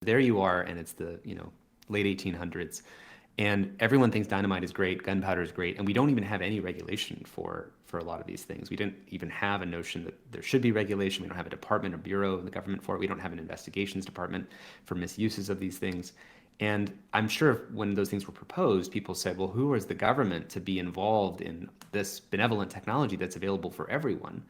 there you are, and it's the late 1800s, and everyone thinks dynamite is great, gunpowder is great, and we don't even have any regulation for a lot of these things. We didn't even have a notion that there should be regulation. We don't have a department or bureau in the government for it. We don't have an investigations department for misuses of these things. And I'm sure when those things were proposed, people said, well, who is the government to be involved in this benevolent technology that's available for everyone?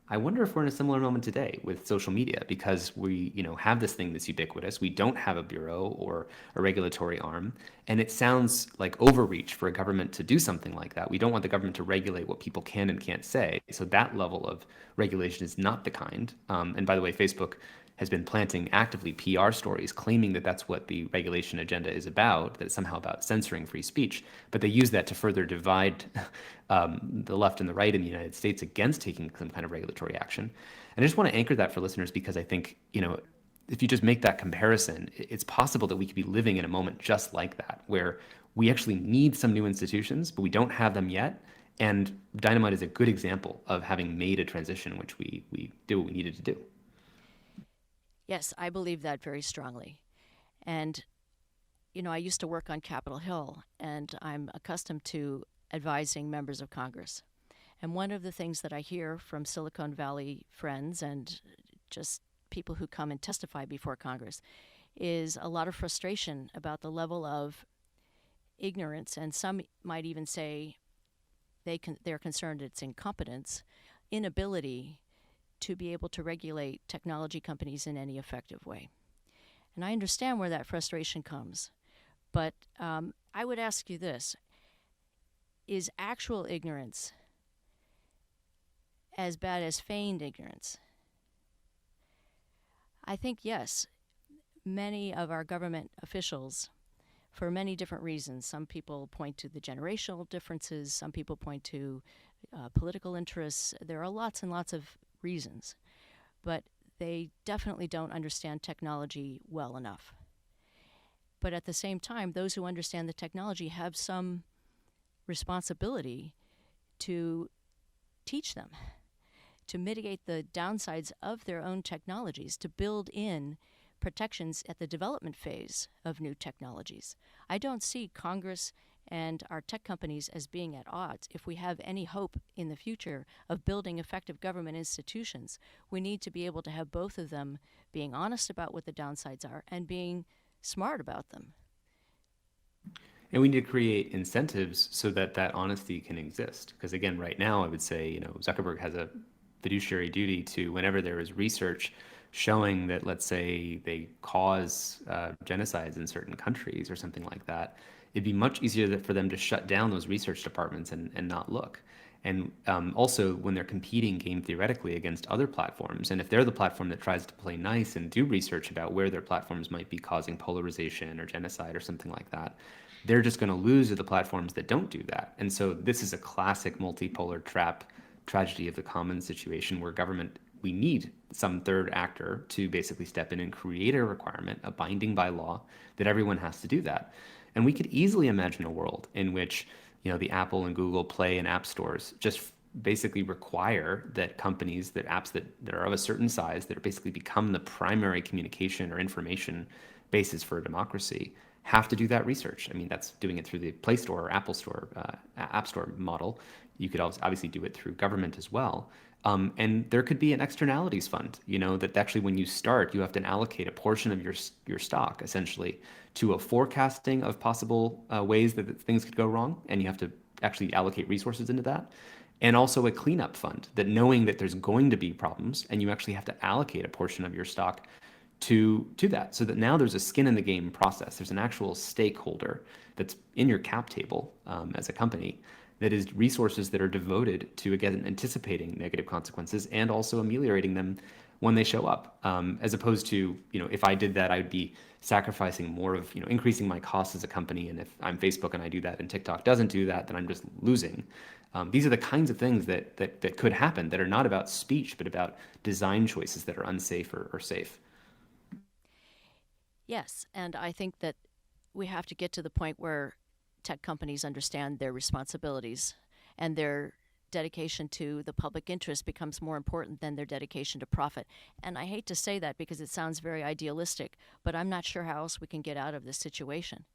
I wonder if we're in a similar moment today with social media because we, have this thing that's ubiquitous. We don't have a bureau or a regulatory arm, and it sounds like overreach for a government to do something like that. We don't want the government to regulate what people can and can't say. So that level of regulation is not the kind. And by the way, Facebook has been planting actively PR stories claiming that that's what the regulation agenda is about, that it's somehow about censoring free speech. But they use that to further divide the left and the right in the United States against taking some kind of regulatory action. And I just want to anchor that for listeners because I think, if you just make that comparison, it's possible that we could be living in a moment just like that, where we actually need some new institutions, but we don't have them yet. And Dynamite is a good example of having made a transition in which we do what we needed to do. Yes, I believe that very strongly. And, I used to work on Capitol Hill, and I'm accustomed to advising members of Congress. And one of the things that I hear from Silicon Valley friends and just people who come and testify before Congress is a lot of frustration about the level of ignorance, and some might even say they're concerned it's incompetence, inability to be able to regulate technology companies in any effective way. And I understand where that frustration comes. But I would ask you this. Is actual ignorance as bad as feigned ignorance? I think yes. Many of our government officials, for many different reasons, some people point to the generational differences, some people point to political interests. There are lots and lots of reasons, but they definitely don't understand technology well enough. But at the same time, those who understand the technology have some responsibility to teach them, to mitigate the downsides of their own technologies, to build in protections at the development phase of new technologies. I don't see Congress and our tech companies as being at odds. If we have any hope in the future of building effective government institutions, we need to be able to have both of them being honest about what the downsides are and being smart about them. And we need to create incentives so that that honesty can exist. Because again, right now, I would say, Zuckerberg has a fiduciary duty to, whenever there is research showing that, let's say, they cause genocides in certain countries or something like that, it'd be much easier for them to shut down those research departments and not look. And also, when they're competing game theoretically against other platforms, and if they're the platform that tries to play nice and do research about where their platforms might be causing polarization or genocide or something like that, they're just going to lose to the platforms that don't do that. And so this is a classic multipolar tragedy of the commons situation where government, we need some third actor to basically step in and create a requirement, a binding by law, that everyone has to do that. And we could easily imagine a world in which, the Apple and Google Play and app stores just basically require that companies, that apps that are of a certain size, that basically become the primary communication or information basis for a democracy, have to do that research. I mean, that's doing it through the Play Store or Apple Store, App Store model. You could obviously do it through government as well. And there could be an externalities fund, that actually when you start, you have to allocate a portion of your stock essentially to a forecasting of possible ways that things could go wrong. And you have to actually allocate resources into that. And also a cleanup fund that, knowing that there's going to be problems, and you actually have to allocate a portion of your stock to that, so that now there's a skin in the game process. There's an actual stakeholder that's in your cap table as a company, that is resources that are devoted to, again, anticipating negative consequences and also ameliorating them when they show up. As opposed to, if I did that, I'd be sacrificing more of, increasing my costs as a company. And if I'm Facebook and I do that and TikTok doesn't do that, then I'm just losing. These are the kinds of things that could happen, that are not about speech, but about design choices that are unsafe or safe. Yes, and I think that we have to get to the point where tech companies understand their responsibilities and their dedication to the public interest becomes more important than their dedication to profit. And I hate to say that because it sounds very idealistic, but I'm not sure how else we can get out of this situation.